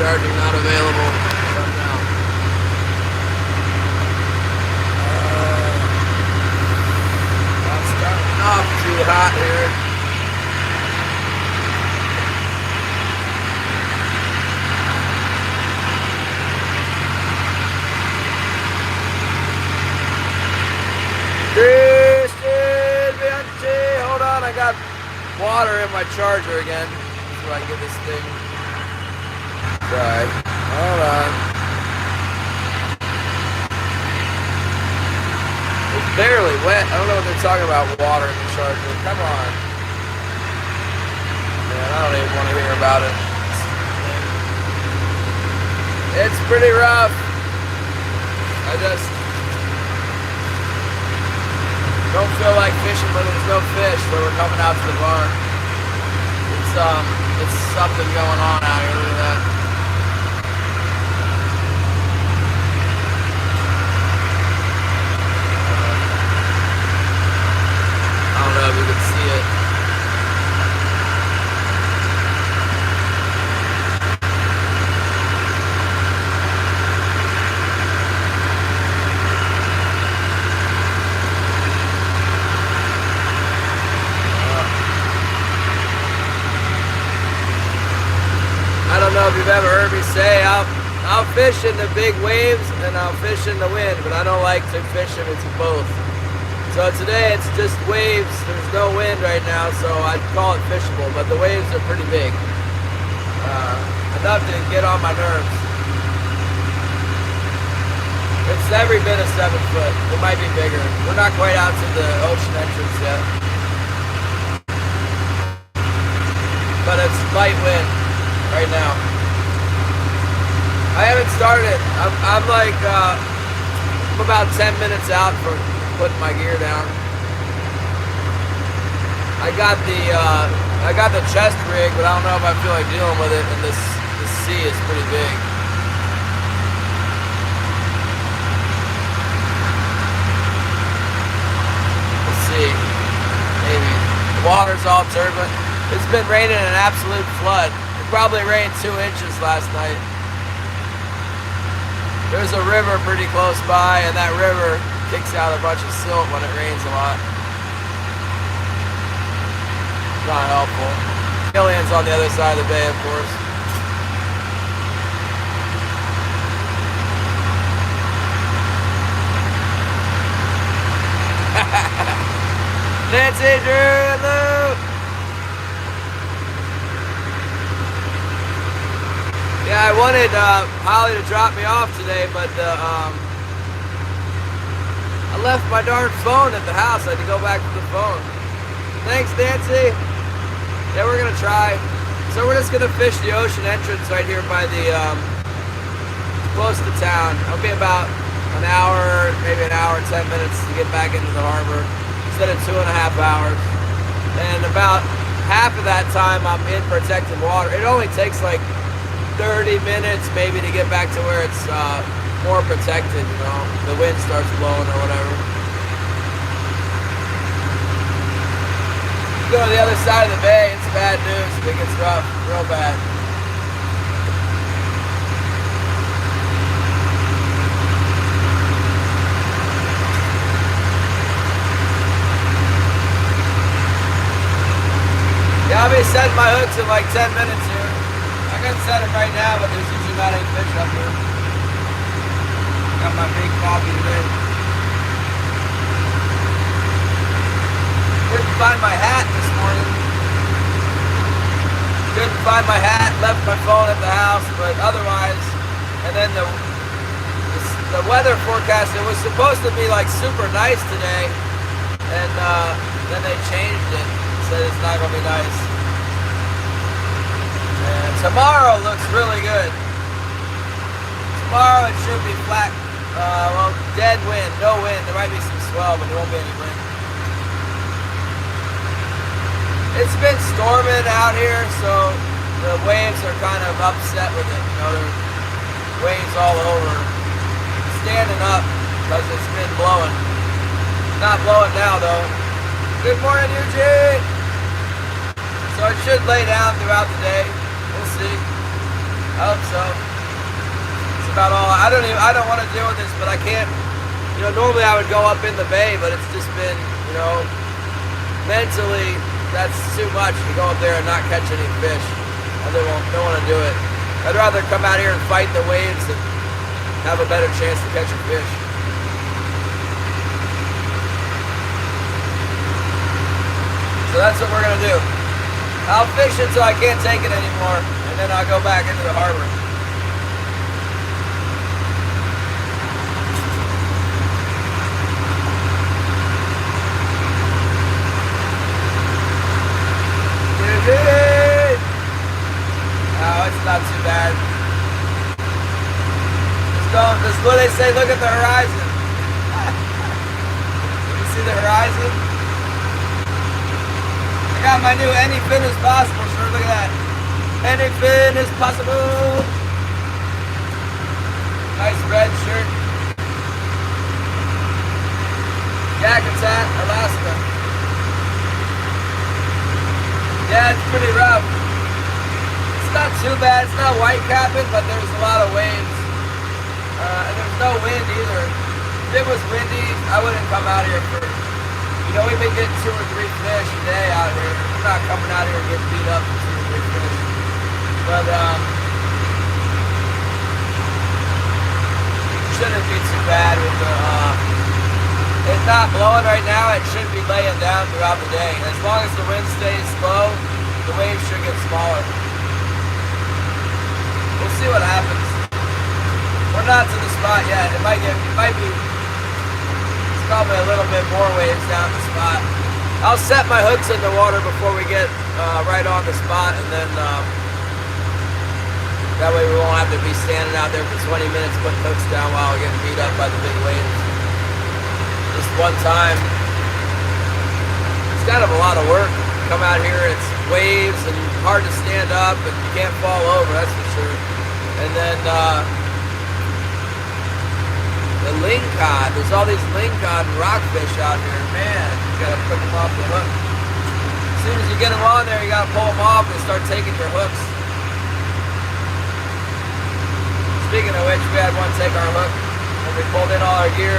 charging not available. Not starting off too hot here. Christian Bianchi, hold on, I got water in my charger again so I can get this thing. Sorry, hold on. It's barely wet. I don't know what they're talking about water in the charger. Come on. Man, I don't even want to hear about it. It's pretty rough. I just don't feel like fishing when there's no fish, so we're coming out to the bar. It's something going on out here. Look at that. I don't know if you can see it. I don't know if you've ever heard me say I'll fish in the big waves and I'll fish in the wind, but I don't like to fish in it's both. So today it's just waves. There's no wind right now, so I'd call it fishable, but the waves are pretty big. Enough to get on my nerves. It's every bit of 7 foot. It might be bigger. We're not quite out to the ocean entrance yet. But it's light wind right now. I haven't started. I'm like I'm about 10 minutes out from putting my gear down. I got the chest rig, but I don't know if I feel like dealing with it, and this sea is pretty big. Let's see. Maybe. The water's all turbulent. It's been raining an absolute flood. It probably rained 2 inches last night. There's a river pretty close by, and that river kicks out a bunch of silt when it rains a lot. Not helpful. Killian's on the other side of the bay, of course. Nancy, Drew, and Lou! Yeah, I wanted Holly to drop me off today, but I left my darn phone at the house. I had to go back to the phone. Thanks, Nancy. Yeah, we're gonna try. So we're just gonna fish the ocean entrance right here by the close to town. It'll be about an hour, maybe an hour, 10 minutes to get back into the harbor instead of 2.5 hours. And about half of that time I'm in protected water. It only takes like 30 minutes maybe to get back to where it's more protected, you know. The wind starts blowing or whatever. You go to the other side of the bay, it's bad news. It gets rough, real bad. Yeah, I'll be setting my hooks in like 10 minutes here. I can set them right now, but there's usually not any fish up here. Got my big coffee today. Couldn't find my hat this morning. Couldn't find my hat, left my phone at the house, but otherwise, and then the weather forecast, it was supposed to be like super nice today, and then they changed it. Said it's not gonna be nice. And tomorrow looks really good. Tomorrow it should be flat. Well, dead wind, no wind. There might be some swell, but there won't be any wind. It's been storming out here, so the waves are kind of upset with it. You know, there's waves all over. Standing up because it's been blowing. It's not blowing now though. Good morning, Eugene. So it should lay down throughout the day. We'll see. I hope so. It's about all. I don't want to deal with this, but I can't. You know, normally I would go up in the bay, but it's just been, you know, mentally that's too much to go up there and not catch any fish. I don't want to do it. I'd rather come out here and fight the waves and have a better chance to catch a fish. So that's what we're gonna do. I'll fish until I can't take it anymore, and then I'll go back into the harbor. Oh, it's not too bad. Just what they say, look at the horizon. You see the horizon? I got my new anything is possible shirt. Look at that. Anything is possible. Nice red shirt. Yakutat, Alaska. Yeah, it's pretty rough. It's not too bad. It's not white capping, but there's a lot of waves. And there's no wind either. If it was windy, I wouldn't come out here for, you know, we've been getting 2 or 3 fish a day out here. I'm not coming out here and getting beat up for 2 or 3 fish. But, shouldn't be too bad with the, it's not blowing right now. It should be laying down throughout the day. As long as the wind stays slow, the waves should get smaller. We'll see what happens. We're not to the spot yet. It might be, it's probably a little bit more waves down the spot. I'll set my hooks in the water before we get right on the spot, and then that way we won't have to be standing out there for 20 minutes putting hooks down while we're getting beat up by the big waves. Just one time. It's kind of a lot of work. Come out here, it's waves and hard to stand up, and you can't fall over, that's for sure. And then the lingcod, there's all these lingcod rockfish out here. Man, you gotta put them off the hook. As soon as you get them on there, you gotta pull them off and start taking your hooks. Speaking of which, we had one take our hook. When we pulled in all our gear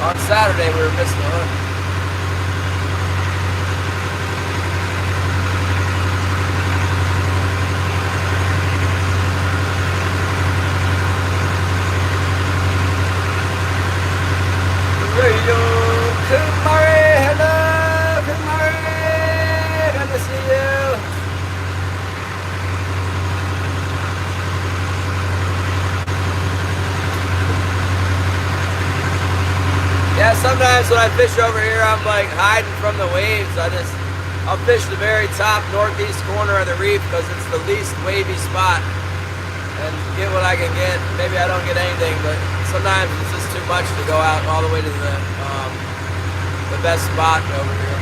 on Saturday, we were missing the hook. Kumari, hello, Kumari, good to see you. Yeah, sometimes when I fish over here, I'm like hiding from the waves. I'll fish the very top northeast corner of the reef because it's the least wavy spot and get what I can get. Maybe I don't get anything, but sometimes it's just too much to go out all the way to the best spot over here.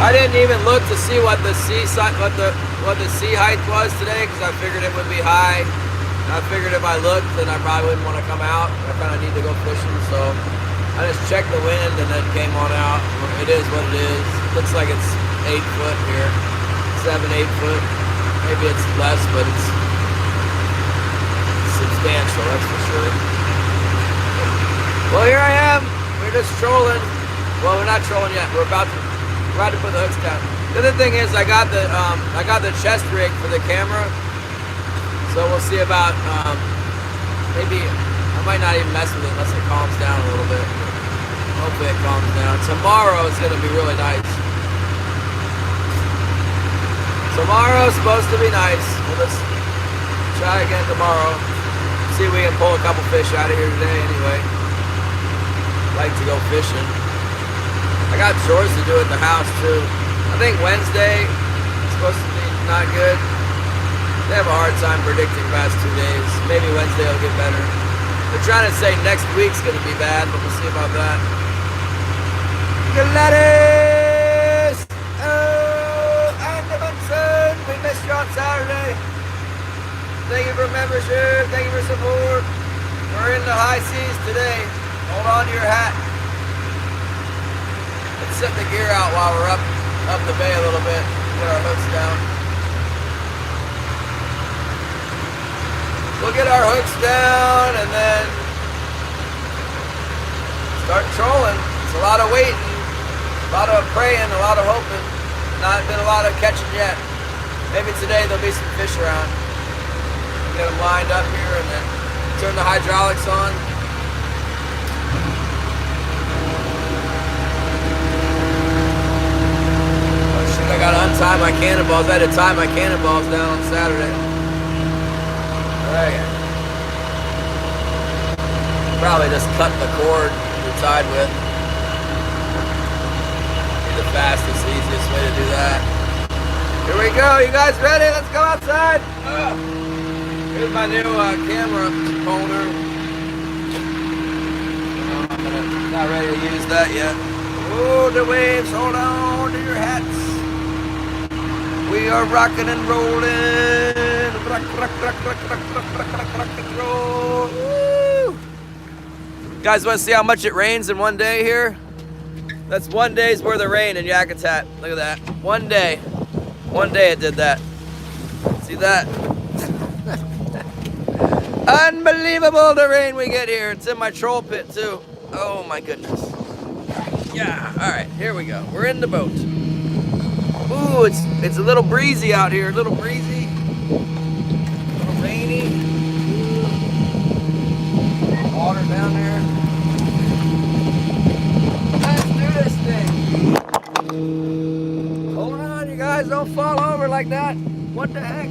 I didn't even look to see what the sea height was today because I figured it would be high. And I figured if I looked, then I probably wouldn't want to come out. I kind of need to go fishing, so I just checked the wind and then came on out. It is what it is. Looks like it's 8 foot here, 7, 8 foot. Maybe it's less, but it's substantial, that's for sure. Well, here I am. We're just trolling. Well, we're not trolling yet. We're about to put the hooks down. The other thing is, I got the chest rig for the camera, so we'll see about maybe I might not even mess with it unless it calms down a little bit. Hopefully it calms down. Tomorrow is gonna be really nice. Tomorrow's supposed to be nice. We'll just try again tomorrow. See if we can pull a couple fish out of here today anyway. Like to go fishing. I got chores to do at the house too. I think Wednesday is supposed to be not good. They have a hard time predicting past 2 days. Maybe Wednesday will get better. They're trying to say next week's gonna be bad, but we'll see about that. Gladys! Oh, Andy Munson! We missed you on Saturday. Thank you for membership. Thank you for support. We're in the high seas today. Hold on to your hat. set the gear out while we're up the bay a little bit. Get our hooks down. We'll get our hooks down and then start trolling. It's a lot of waiting, a lot of praying, a lot of hoping. Not been a lot of catching yet. Maybe today there'll be some fish around. Get them lined up here and then turn the hydraulics on. Oh shit, I gotta untie my cannonballs. I had to tie my cannonballs down on Saturday. Okay. Probably just cut the cord you're tied with. Be the fastest, easiest way to do that. Here we go. You guys ready? Let's go outside. Here's my new camera holder. I'm not ready to use that yet. Oh, the waves. Hold on to your hats. We are rocking and rolling. Rock, rock, rock, rock, rock, rock, rock, rock, rock and roll. Woo! Guys, want to see how much it rains in one day here? That's 1 day's worth of rain in Yakutat. Look at that. 1 day. 1 day it did that. See that? Unbelievable the rain we get here. It's in my troll pit too. Oh my goodness. Yeah, alright, here we go. We're in the boat. Ooh, it's a little breezy out here. A little breezy. A little rainy. Water down there. Let's do this thing. Hold on, you guys, don't fall over like that. What the heck?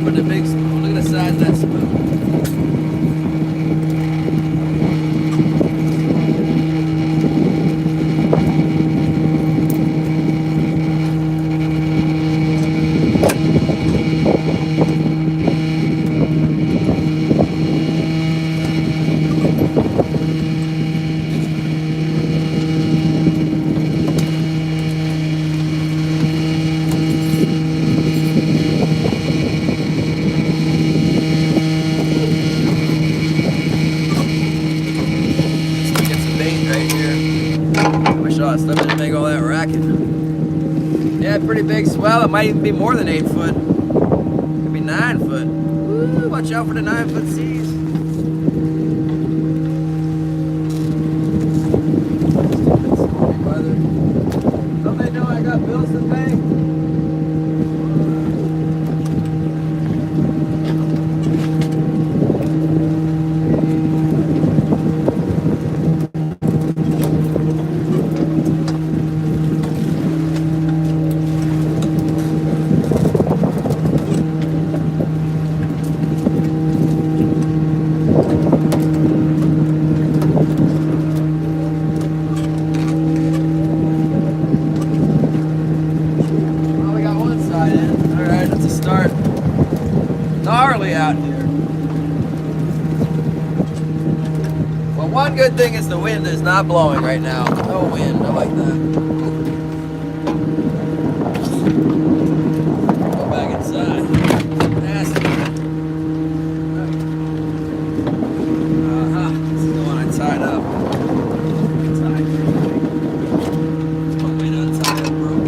Put a big spoon. Look at the size of that spoon. Let me make all that racket. Yeah, pretty big swell. It might even be more than 8 foot. Could be 9 foot. Woo, watch out for the 9 foot seas. Somebody know I got bills to pay? Gnarly out here. Well, one good thing is the wind is not blowing right now. No wind. I like that. Go back inside. Nasty. This is the one I tied up. Tied. One way to untie it broke.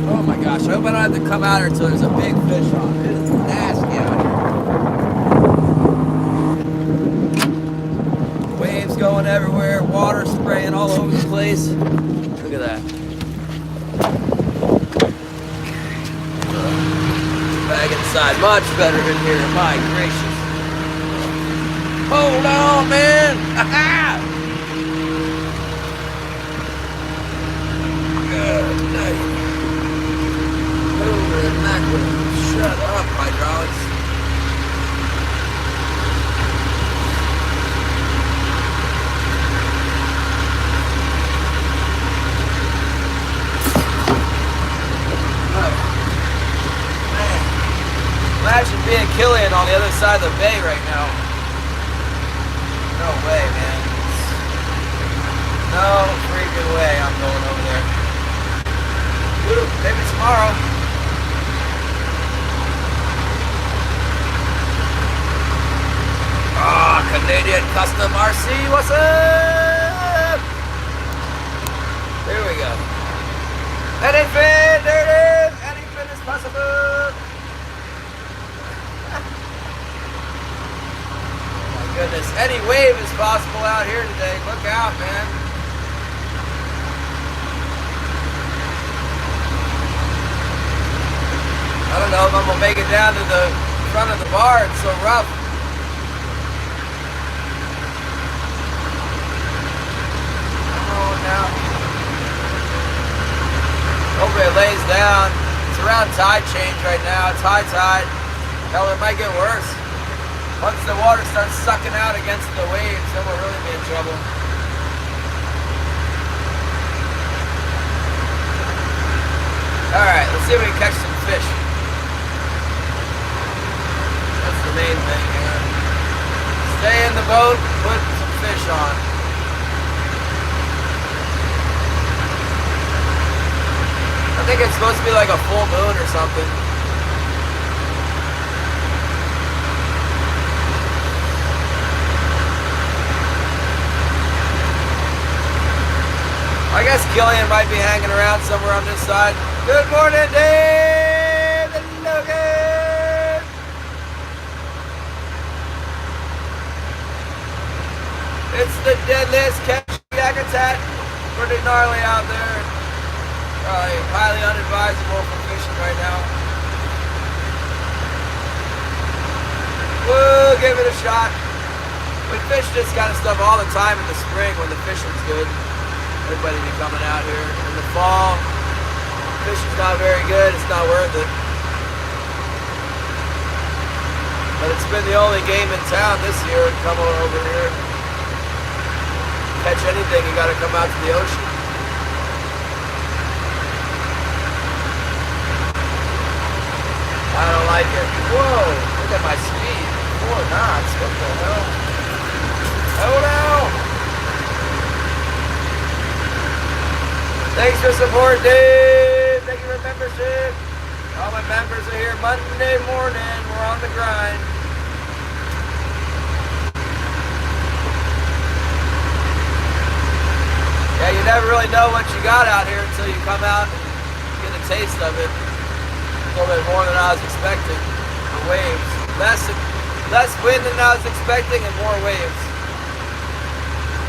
Oh my gosh, I hope I don't have to come out here until there's a big fish on. It is nasty out here. Waves going everywhere, water spraying all over the place. Look at that. Back inside, much better in here, my gracious. Hold on, man! Good night. Over the mackerel. Shut up, hydraulics. Imagine being Killian on the other side of the bay right now. No way, man. No freaking way I'm going over there. Woo, maybe tomorrow. Ah, Canadian Custom RC, what's up? There we go. Anything, there it is. Anything is possible. Goodness, any wave is possible out here today. Look out, man. I don't know if I'm gonna make it down to the front of the bar. It's so rough. Oh, now. Hopefully it lays down. It's around tide change right now. It's high tide. Hell, it might get worse. Once the water starts sucking out against the waves, then we'll really be in trouble. Alright, let's see if we can catch some fish. That's the main thing, man. Stay in the boat, put some fish on. I think it's supposed to be like a full moon or something. I guess Killian might be hanging around somewhere on this side. Good morning, Dave and Logan. It's the deadliest catch yak attack. Pretty gnarly out there. Probably highly unadvisable for fishing right now. Woo, give it a shot. We fish this kind of stuff all the time in the spring when the fishing's good. Everybody be coming out here. In the fall, fishing's not very good. It's not worth it. But it's been the only game in town this year. Come on over here. Catch anything, you gotta come out to the ocean. I don't like it. Whoa, look at my speed. 4 knots. What the hell? Oh no! Thanks for support, Dave. Thank you for membership. All my members are here Monday morning. We're on the grind. Yeah, you never really know what you got out here until you come out and get a taste of it. A little bit more than I was expecting. The waves. Less wind than I was expecting and more waves.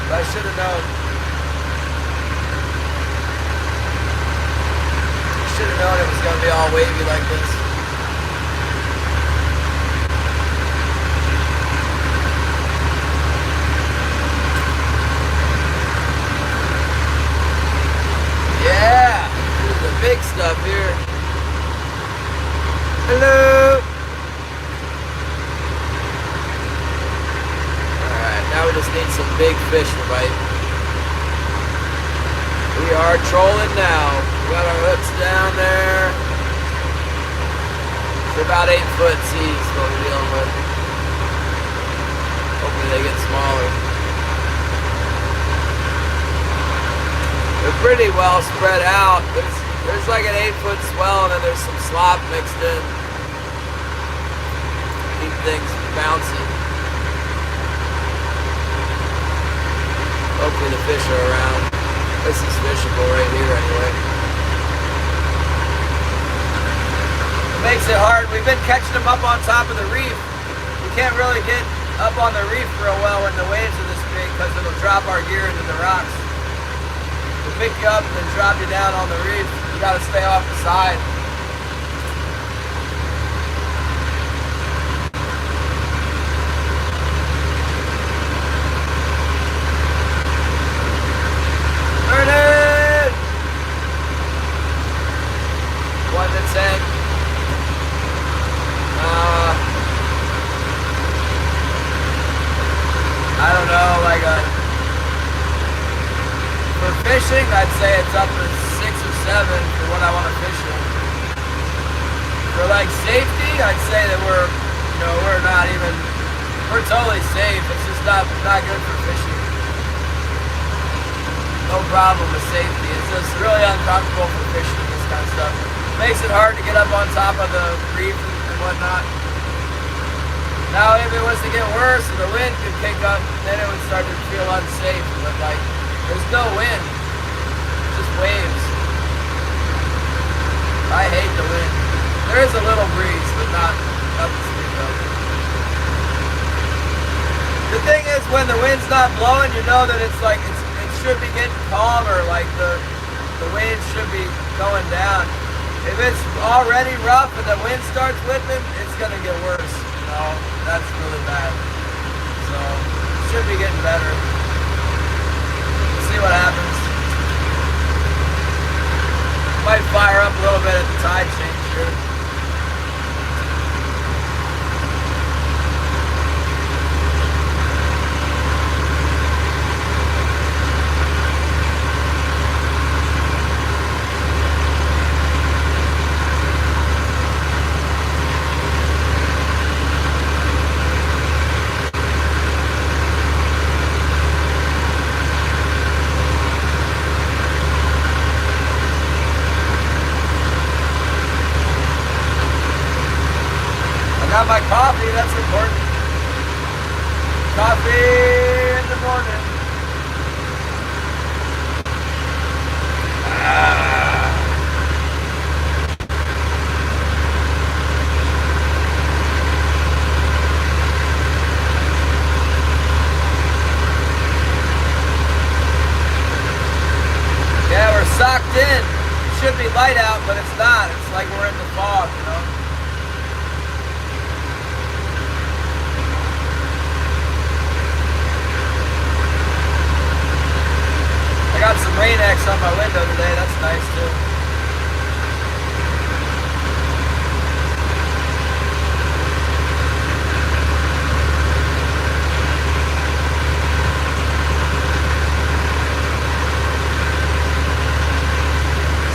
But I should have known. Should have known it was going to be all wavy like this. Yeah, this is the big stuff here. Hello. Alright, now we just need some big fish to bite. We are trolling now. We got our hooks down there. It's about 8 foot seas what we're dealing with. Hopefully they get smaller. They're pretty well spread out. There's like an 8 foot swell and then there's some slop mixed in. Keep things bouncing. Hopefully the fish are around. This is fishable right here anyway. It makes it hard. We've been catching them up on top of the reef. We can't really get up on the reef real well when the waves are this big because it'll drop our gear into the rocks. We'll pick you up and then drop you down on the reef. You gotta stay off the side. Turn it! 1 to 10. I don't know, like for fishing, I'd say it's up to 6 or 7 for what I want to fish in. For like safety, I'd say that we're not even, we're totally safe. It's just not good for fishing. No problem with safety. It's just really uncomfortable for fishing, this kind of stuff. Makes it hard to get up on top of the reef and whatnot. Now, if it was to get worse and the wind could kick up, then it would start to feel unsafe. But like, there's no wind, just waves. I hate the wind. There is a little breeze, but not to speak of. The thing is, when the wind's not blowing, you know that it should be getting calmer. Like the wind should be going down. If it's already rough and the wind starts whipping, it's gonna get worse. That's really bad. So, should be getting better. We'll see what happens. Might fire up a little bit at the tide change here. Got my coffee, that's important. Coffee in the morning. Yeah, we're socked in. It should be light out, but it's not. It's like we're in the fog, you know? I got some Rain-X on my window today, that's nice too.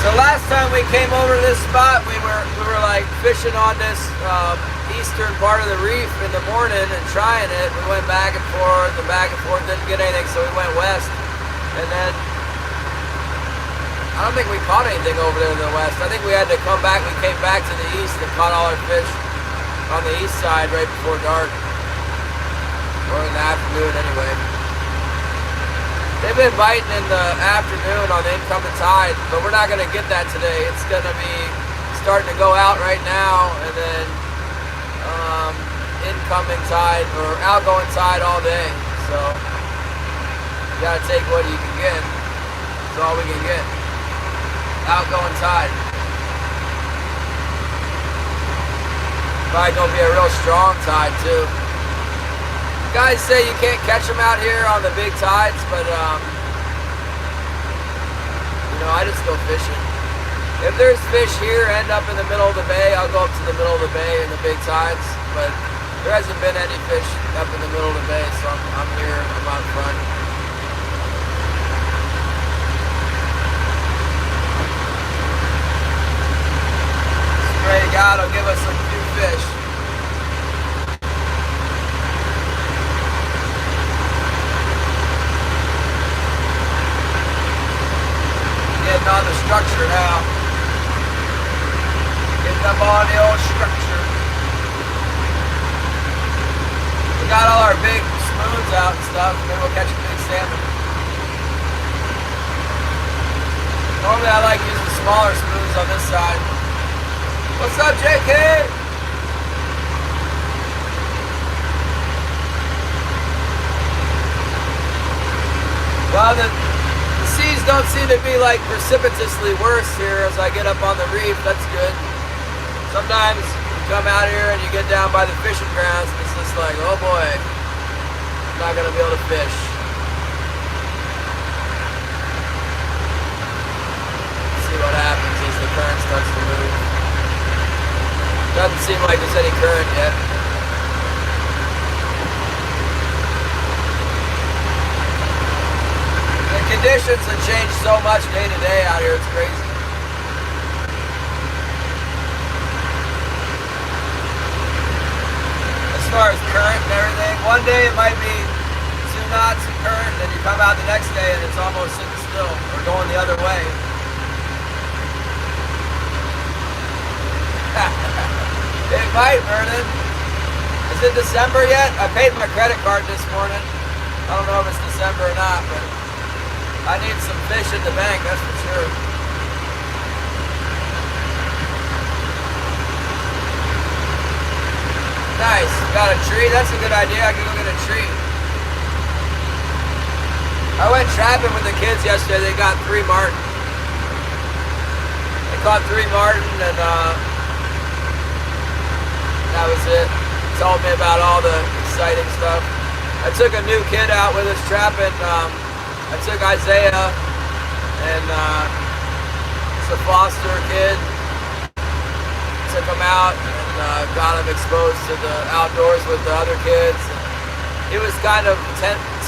So last time we came over to this spot, we were like fishing on this eastern part of the reef in the morning and trying it. We went back and forth, didn't get anything, so we went west. And then I don't think we caught anything over there in the west. I think we had to come back. We came back to the east and caught all our fish on the east side right before dark. Or in the afternoon anyway. They've been biting in the afternoon on the incoming tide, but we're not going to get that today. It's going to be starting to go out right now and then incoming tide or outgoing tide all day. So you got to take what you can get. That's all we can get. Outgoing tide. Probably gonna be a real strong tide too. Guys say you can't catch them out here on the big tides, but I just go fishing. If there's fish here, end up in the middle of the bay, I'll go up to the middle of the bay in the big tides. But there hasn't been any fish up in the middle of the bay, so I'm here. I'm out front. Pray to God will give us a few fish. Getting on the structure now. Getting up on the old structure. We got all our big spoons out and stuff, and then we'll catch a big salmon. Usually I like using smaller spoons on this side. What's up, JK? Well, the seas don't seem to be like precipitously worse here as I get up on the reef. That's good. Sometimes you come out here and you get down by the fishing grounds and it's just like, oh boy, I'm not gonna be able to fish. Let's see what happens as the current starts to move. Doesn't seem like there's any current yet. The conditions have changed so much day to day out here, it's crazy. As far as current and everything, one day it might be 2 knots of current, then you come out the next day and it's almost sitting still or going the other way. It might, Vernon. Is it December yet? I paid my credit card this morning. I don't know if it's December or not, but I need some fish in the bank, that's for sure. Nice. Got a tree? That's a good idea. I can go get a tree. I went trapping with the kids yesterday. They got 3 marten. They caught 3 marten and that was it. Told me about all the exciting stuff. I took a new kid out with us trapping. I took Isaiah and it's a foster kid. Took him out and got him exposed to the outdoors with the other kids. He was kind of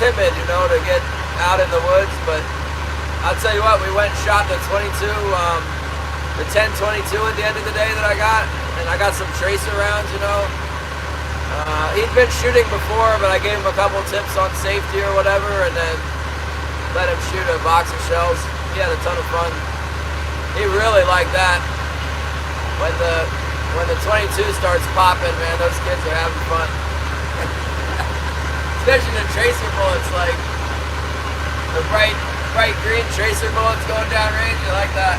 timid, you know, to get out in the woods, but I'll tell you what, we went and shot the 22, the 10-22 at the end of the day that I got, and I got some tracer rounds, you know. He'd been shooting before, but I gave him a couple tips on safety or whatever, and then let him shoot a box of shells. He had a ton of fun. He really liked that. When the 22 starts popping, man, those kids are having fun. Especially the tracer bullets, like the bright green tracer bullets going down range. You like that?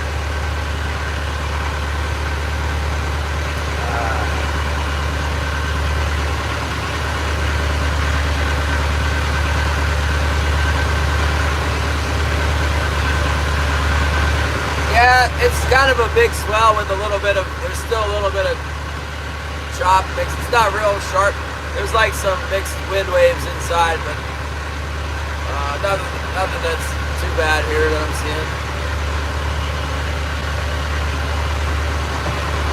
Yeah, it's kind of a big swell with a little bit of, there's still a little bit of chop mixed. It's not real sharp. There's like some mixed wind waves inside, but nothing that's too bad here that I'm seeing.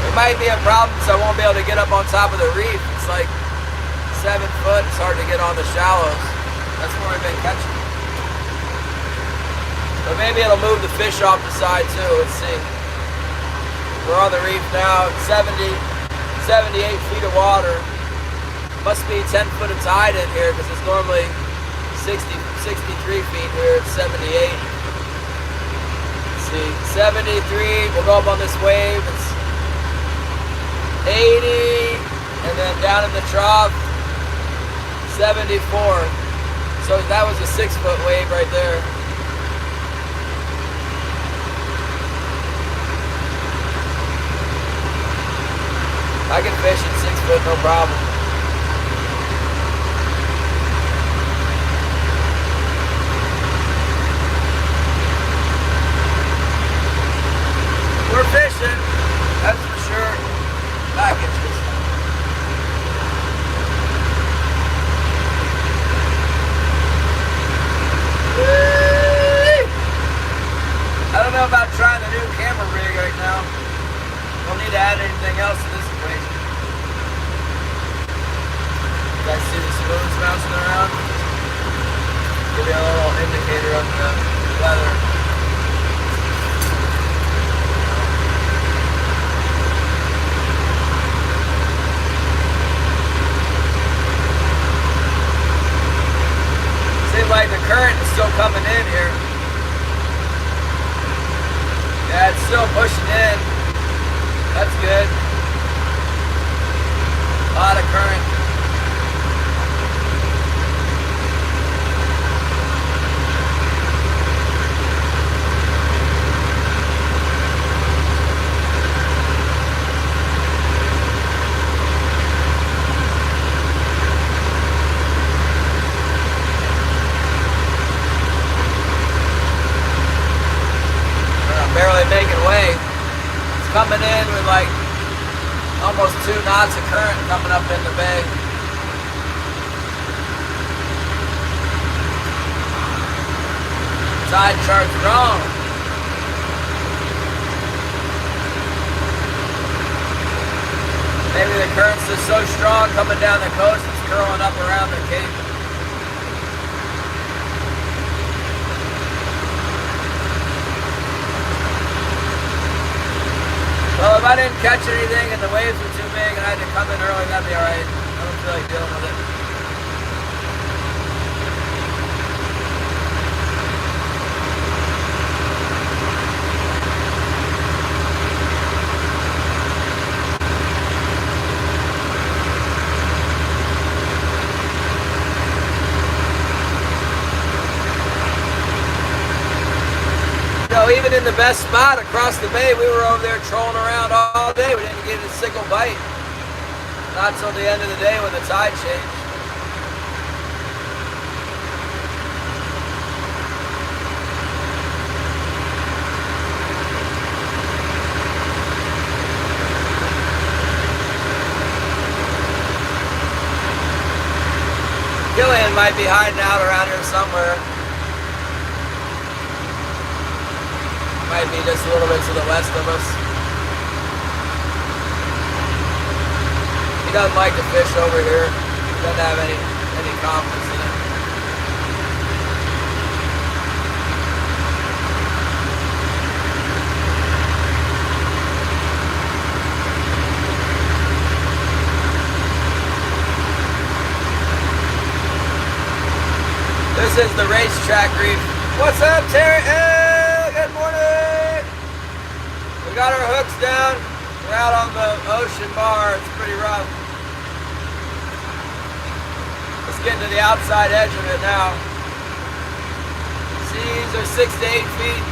It might be a problem because I won't be able to get up on top of the reef. It's like 7 foot. It's hard to get on the shallows. That's where we've been catching. But maybe it'll move the fish off the side too. Let's see. We're on the reef now, 78 feet of water. Must be 10 foot of tide in here because it's normally 63 feet here. It's 78. Let's see, 73. We'll go up on this wave. It's 80, and then down in the trough, 74. So that was a 6 foot wave right there. I can fish at 6 foot, no problem. We're fishing, that's for sure. I can fish. I don't know about trying the new camera rig right now. Don't need to add anything else to this equation. You guys see the spoons bouncing around? Give you a little indicator of the weather. Seems like the current is still coming in here. Yeah, it's still pushing in. That's good. A lot of current. really making way. It's coming in with like almost 2 knots of current coming up in the bay. Tide chart's wrong. Maybe the current's just so strong coming down the coast, it's curling up around the cape. Well, if I didn't catch anything and the waves were too big and I had to come in early, that'd be alright. I don't feel like dealing with it. Even in the best spot across the bay, we were over there trolling around all day. We didn't get a single bite. Not till the end of the day when the tide changed. Gillian might be hiding out around here somewhere. Might be just a little bit to the west of us. He doesn't like to fish over here. He doesn't have any confidence in it. This is the racetrack reef. What's up, Terry? Hey, good morning. We got our hooks down. We're out on the ocean bar. It's pretty rough. Let's get to the outside edge of it now. Seas are 6 to 8 feet.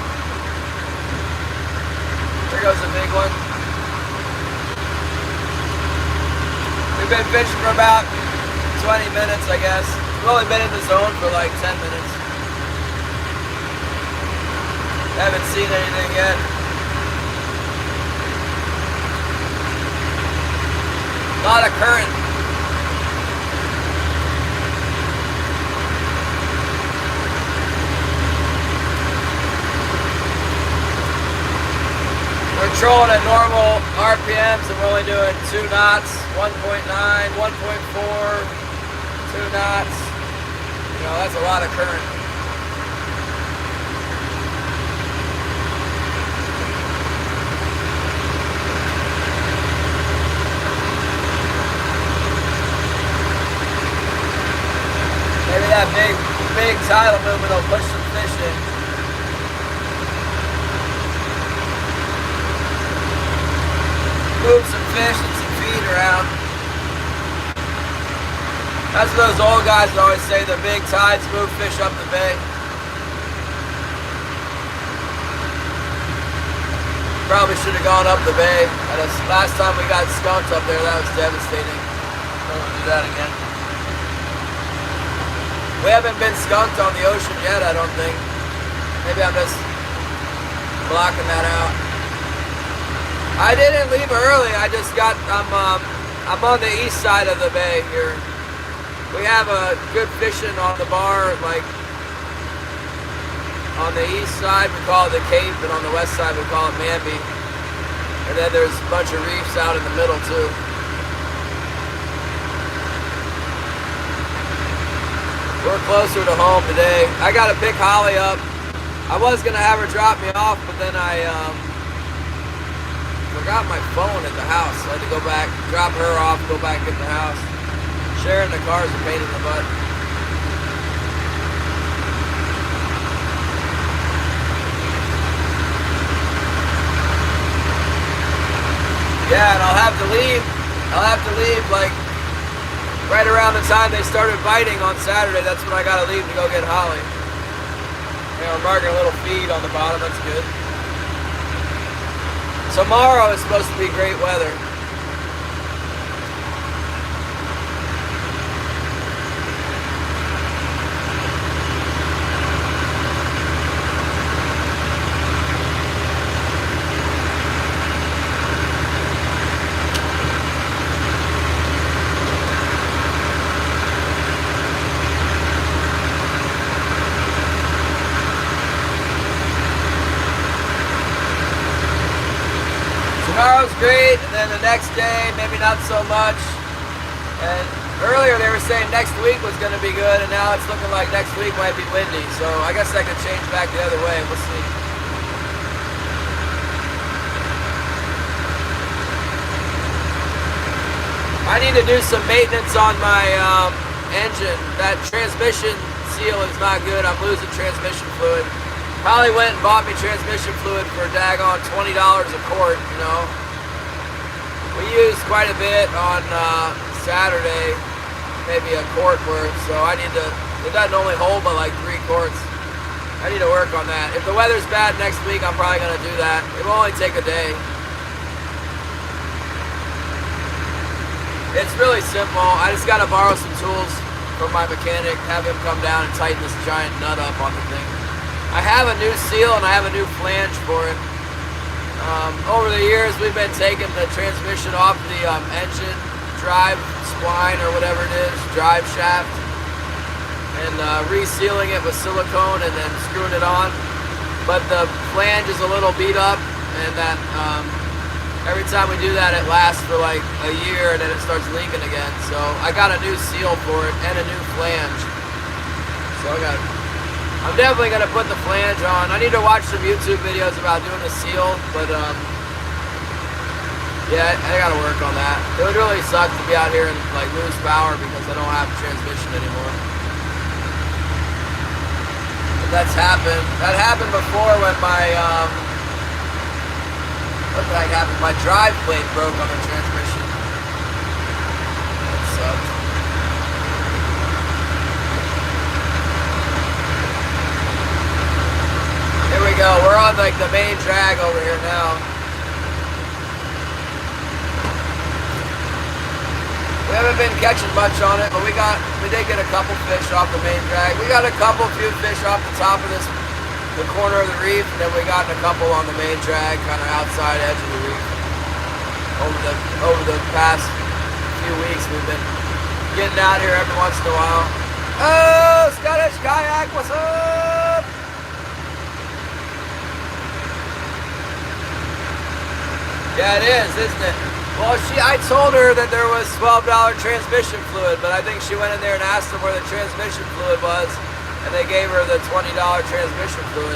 There goes a big one. We've been fishing for about 20 minutes, I guess. We've only been in the zone for like 10 minutes. Haven't seen anything yet. A lot of current. We're trolling at normal RPMs and we're only doing 2 knots, 1.9, 1.4, 2 knots. You know, that's a lot of current. Maybe that big tidal movement will push some fish in. Move some fish and some feed around. That's what those old guys would always say, the big tides move fish up the bay. Probably should have gone up the bay. Last time we got skunked up there, that was devastating. Don't want to do that again. We haven't been skunked on the ocean yet, I don't think. Maybe I'm just blocking that out. I didn't leave early. I just got, I'm on the east side of the bay here. We have a good fishing on the bar, like on the east side we call it the Cape, and on the west side we call it Manby. And then there's a bunch of reefs out in the middle too. We're closer to home today. I gotta pick Holly up. I was gonna have her drop me off, but then I forgot my phone at the house. So I had to go back, drop her off, go back in the house. Sharing the car is a pain in the butt. Yeah, and I'll have to leave like right around the time they started biting on Saturday. That's when I gotta leave to go get Holly. You know, I'm marking a little feed on the bottom, that's good. Tomorrow is supposed to be great weather. Tomorrow's great, and then the next day, maybe not so much. And earlier they were saying next week was going to be good, and now it's looking like next week might be windy. So I guess that could change back the other way. We'll see. I need to do some maintenance on my engine. That transmission seal is not good. I'm losing transmission fluid. Probably went and bought me transmission fluid for daggone $20 a quart, you know. We used quite a bit on Saturday, maybe a quart worth, so I need to, it doesn't only hold but like 3 quarts. I need to work on that. If the weather's bad next week, I'm probably going to do that. It will only take a day. It's really simple. I just got to borrow some tools from my mechanic, have him come down and tighten this giant nut up on the thing. I have a new seal and I have a new flange for it. Over the years, we've been taking the transmission off the engine drive spline or whatever it is, drive shaft, and resealing it with silicone and then screwing it on. But the flange is a little beat up, and that every time we do that, it lasts for like a year and then it starts leaking again. So I got a new seal for it and a new flange. So I'm definitely going to put the flange on. I need to watch some YouTube videos about doing a seal, but yeah, I got to work on that. It would really suck to be out here and like lose power because I don't have a transmission anymore. But that's happened. That happened before when my what the heck happened? My drive plate broke on the transmission. That sucked. Here we go. We're on like the main drag over here now. We haven't been catching much on it, but we did get a couple fish off the main drag. We got a few fish off the top of the corner of the reef, and then we got a couple on the main drag, kind of outside edge of the reef. Over the past few weeks, we've been getting out here every once in a while. Oh, Scottish Kayak, what's up? Yeah, it is, isn't it? Well, I told her that there was $12 transmission fluid, but I think she went in there and asked them where the transmission fluid was, and they gave her the $20 transmission fluid.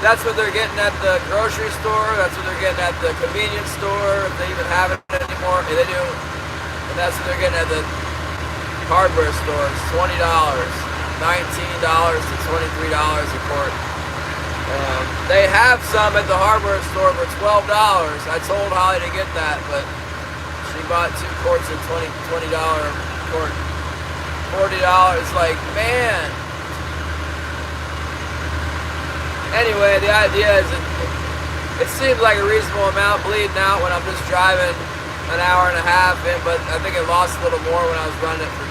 That's what they're getting at the grocery store. That's what they're getting at the convenience store, if they even have it anymore. Yeah, they do. And that's what they're getting at the hardware stores. $20, $19 to $23 a quart. They have some at the hardware store for $12. I told Holly to get that, but she bought 2 quarts at $20 quart. $40, like, man. Anyway, the idea is it seems like a reasonable amount bleeding out when I'm just driving an hour and a half in, but I think it lost a little more when I was running it for,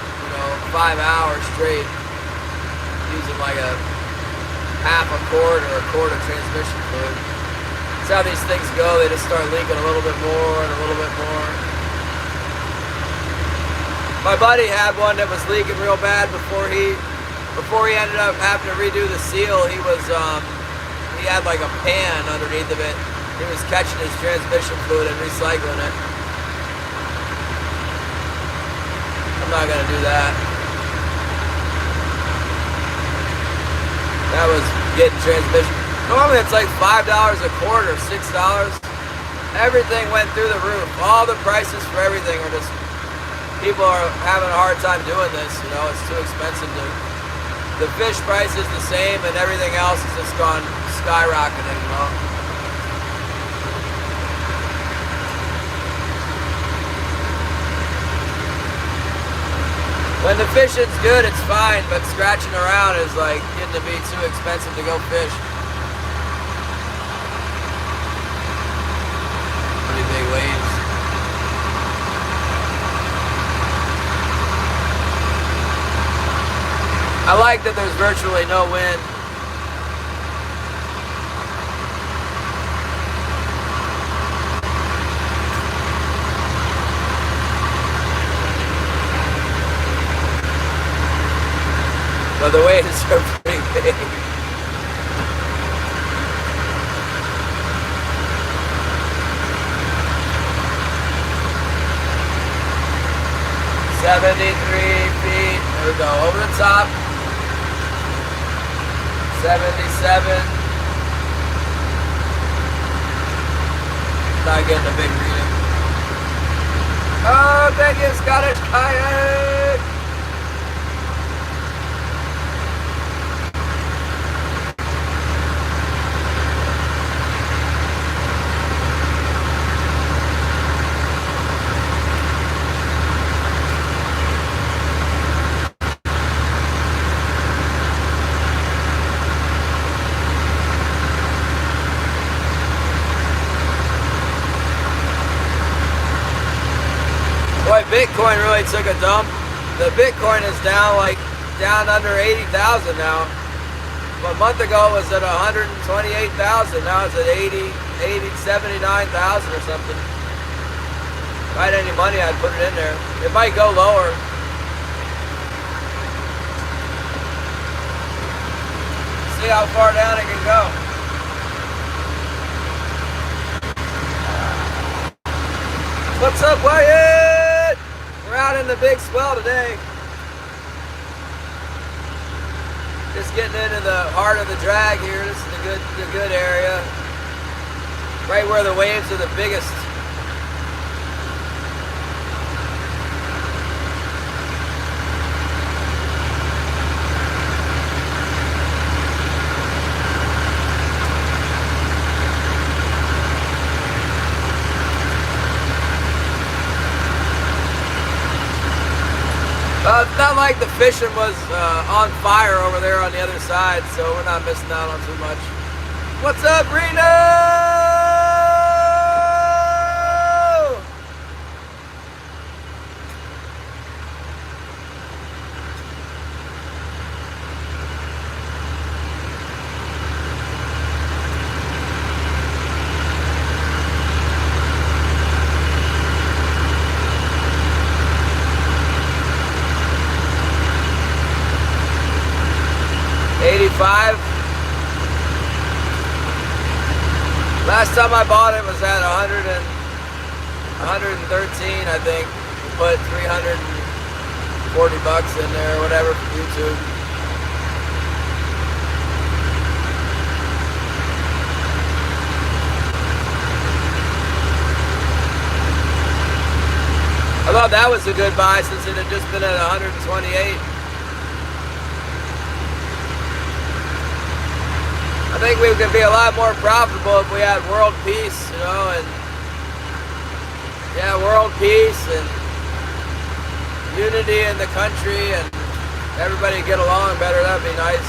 5 hours straight, using like a half a quart or a quart of transmission fluid. That's how these things go. They just start leaking a little bit more and a little bit more. My buddy had one that was leaking real bad before he ended up having to redo the seal. He had like a pan underneath of it. He was catching his transmission fluid and recycling it. I'm not gonna do that. That was getting transmission. Normally it's like $5 a quart or $6. Everything went through the roof. All the prices for everything are just, people are having a hard time doing this, it's too expensive to. The fish price is the same and everything else has just gone skyrocketing, When the fishing's good, it's fine, but scratching around is like getting to be too expensive to go fish. Pretty big waves. I like that there's virtually no wind. But the waves are pretty big. feet. There we go. Over the top. 77. Not getting a big reading. Oh, thank you, Scottish Kayak. Boy, Bitcoin really took a dump. The Bitcoin is down under 80,000 now. A month ago it was at 128,000. Now it's at 79,000 or something. If I had any money, I'd put it in there. It might go lower. See how far down it can go. What's up, Wyatt? We're out in the big swell today. Just getting into the heart of the drag here. This is the good area. Right where the waves are the biggest. It's not like the fishing was on fire over there on the other side, so we're not missing out on too much. What's up, Reno? 85. Last time I bought it was at 113, I think. We put 340 bucks in there or whatever from YouTube. I thought that was a good buy since it had just been at 128. I think we could be a lot more profitable if we had world peace, you know, and yeah, world peace and unity in the country and everybody get along better. That'd be nice.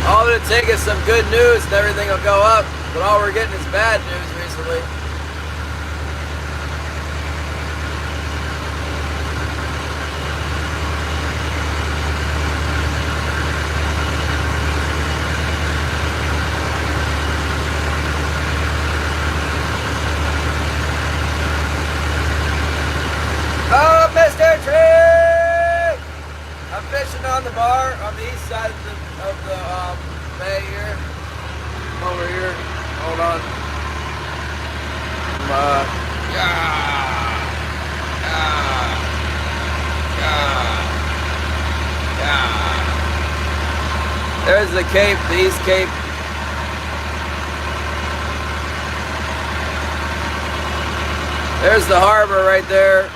All it'll take is some good news and everything will go up, but all we're getting is bad news recently. Oh, Mr. Tree! I'm fishing on the bar on the east side of the bay here. I'm over here. Hold on. There's the Cape, the East Cape. There's the harbor right there.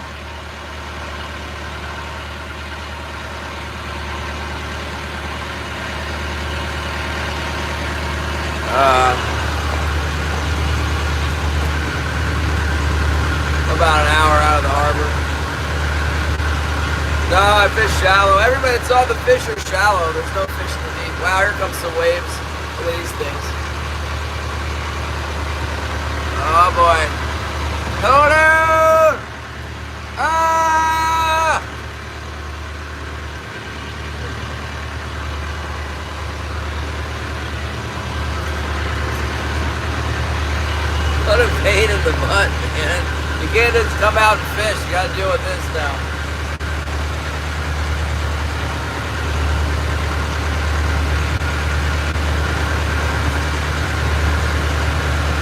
About an hour out of the harbor. No, I fish shallow. Everybody, it's all the fish are shallow. There's no fish in the deep. Wow, here comes some waves. Look at these things. Oh boy. Hold on! Ah! And you can't just come out and fish. You got to deal with this now.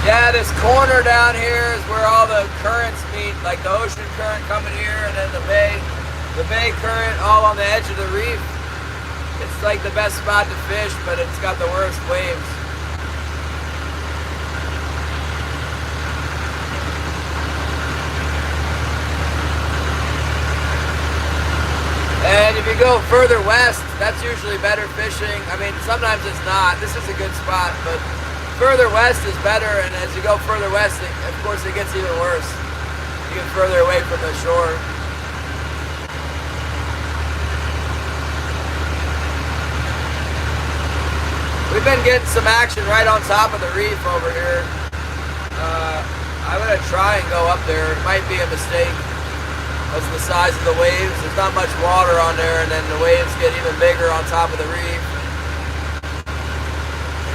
Yeah, this corner down here is where all the currents meet, like the ocean current coming here and then the bay current all on the edge of the reef. It's like the best spot to fish, but it's got the worst waves. And if you go further west, that's usually better fishing. I mean, sometimes it's not. This is a good spot, but further west is better, and as you go further west, of course, it gets even worse. You get further away from the shore. We've been getting some action right on top of the reef over here. I'm gonna try and go up there. It might be a mistake. That's the size of the waves. There's not much water on there, and then the waves get even bigger on top of the reef.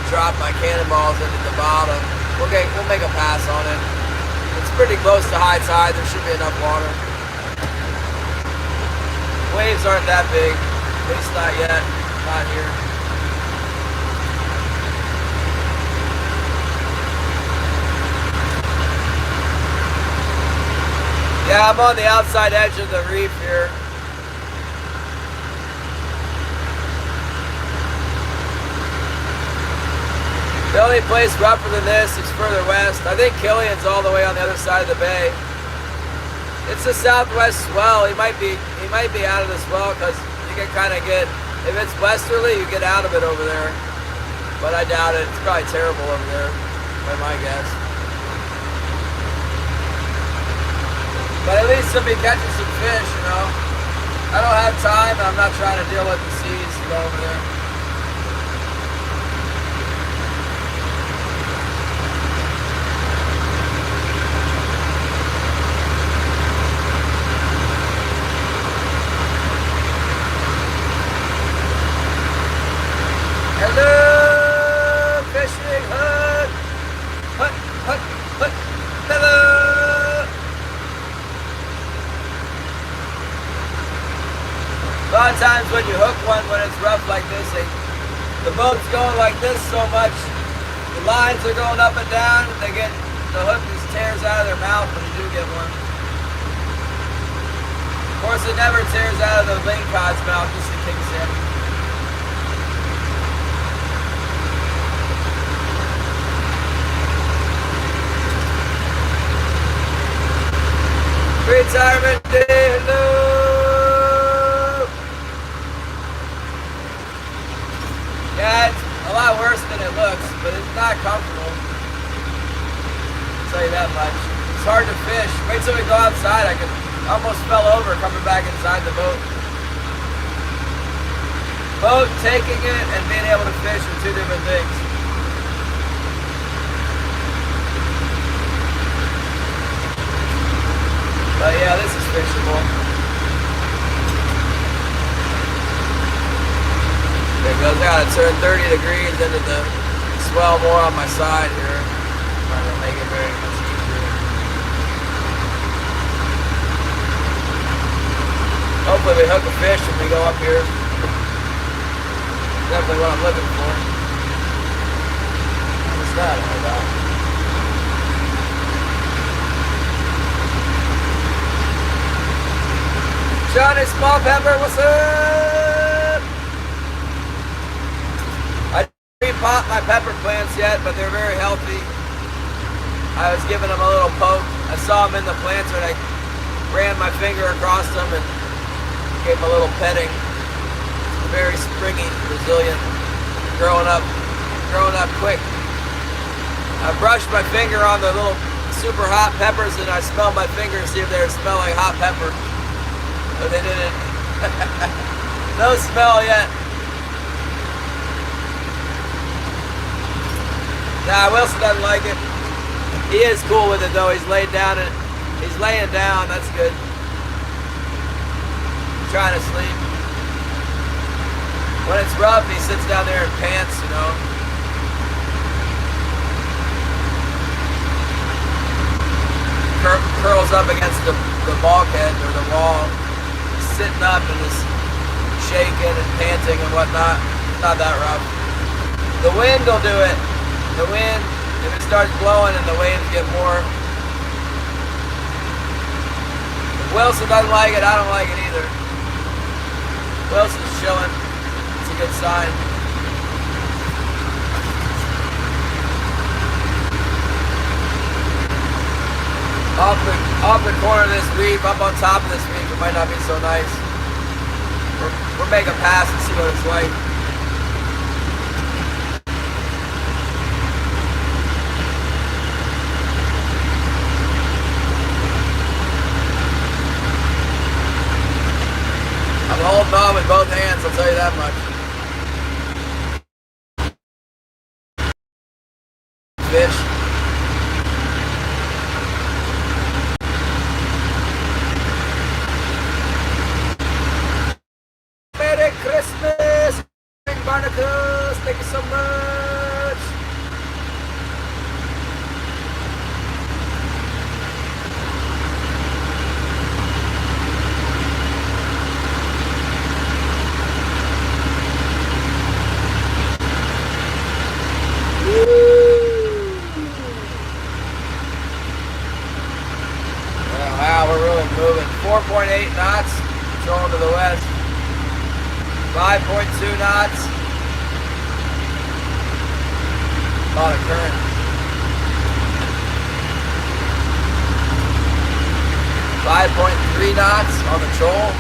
Drop my cannonballs into the bottom. We'll make a pass on it. It's pretty close to high tide. There should be enough water. Waves aren't that big, at least not yet. Not here. Yeah, I'm on the outside edge of the reef here. The only place rougher than this is further west. I think Killian's all the way on the other side of the bay. It's a southwest swell. He might be out of the swell because you can kind of get, if it's westerly, you get out of it over there. But I doubt it. It's probably terrible over there, by my guess. But at least he'll be catching some fish, you know. I don't have time, and I'm not trying to deal with the seas to go over there. Hello, fishing hook, hook, hook, hook, hello. A lot of times when you hook one, when it's rough like this, the boat's going like this so much, the lines are going up and down, the hook just tears out of their mouth when you do get one. Of course, it never tears out of the lingcod's mouth, just the king's in. Retirement day, hello. Yeah, it's a lot worse than it looks, but it's not comfortable. I'll tell you that much. It's hard to fish. Wait till we go outside. I almost fell over coming back inside the boat. Boat, taking it, and being able to fish are two different things. But yeah, this is fishable. There it goes. I gotta turn 30 degrees into the swell more on my side here. Trying to make it very much easier. Hopefully we hook a fish when we go up here. Definitely what I'm looking for. What's that all about? Johnny Small Pepper, what's up? I didn't repot my pepper plants yet, but they're very healthy. I was giving them a little poke. I saw them in the planter and I ran my finger across them and gave them a little petting. Very springy, resilient, growing up quick. I brushed my finger on the little super hot peppers and I smelled my finger to see if they were smelling hot pepper. But they didn't. No smell yet. Nah, Wilson doesn't like it. He is cool with it though. He's laid down and he's laying down. That's good. He's trying to sleep. When it's rough, he sits down there and pants, you know. curls up against the bulkhead or the wall, sitting up and just shaking and panting and whatnot. Not that rough. The wind will do it. The wind, if it starts blowing and the waves get more. If Wilson doesn't like it, I don't like it either. Wilson's chilling. It's a good sign. Off the corner of this reef, up on top of this reef, it might not be so nice. We're making a pass and see what it's like. I'm holding on with both hands, I'll tell you that much. Fish. Merry Christmas, Barnacles. Thank you so much. Wow, we're really moving. 4.8 knots, controlling to the west. 5.2 knots. A lot of current. 5.3 knots on the troll.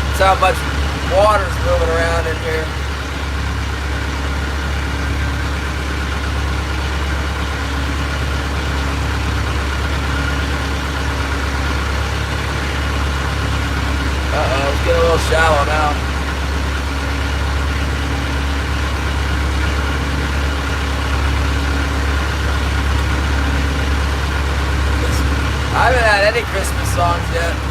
That's how much water's moving around in here. Uh-oh, it's getting a little shallow now. I haven't had any Christmas songs yet.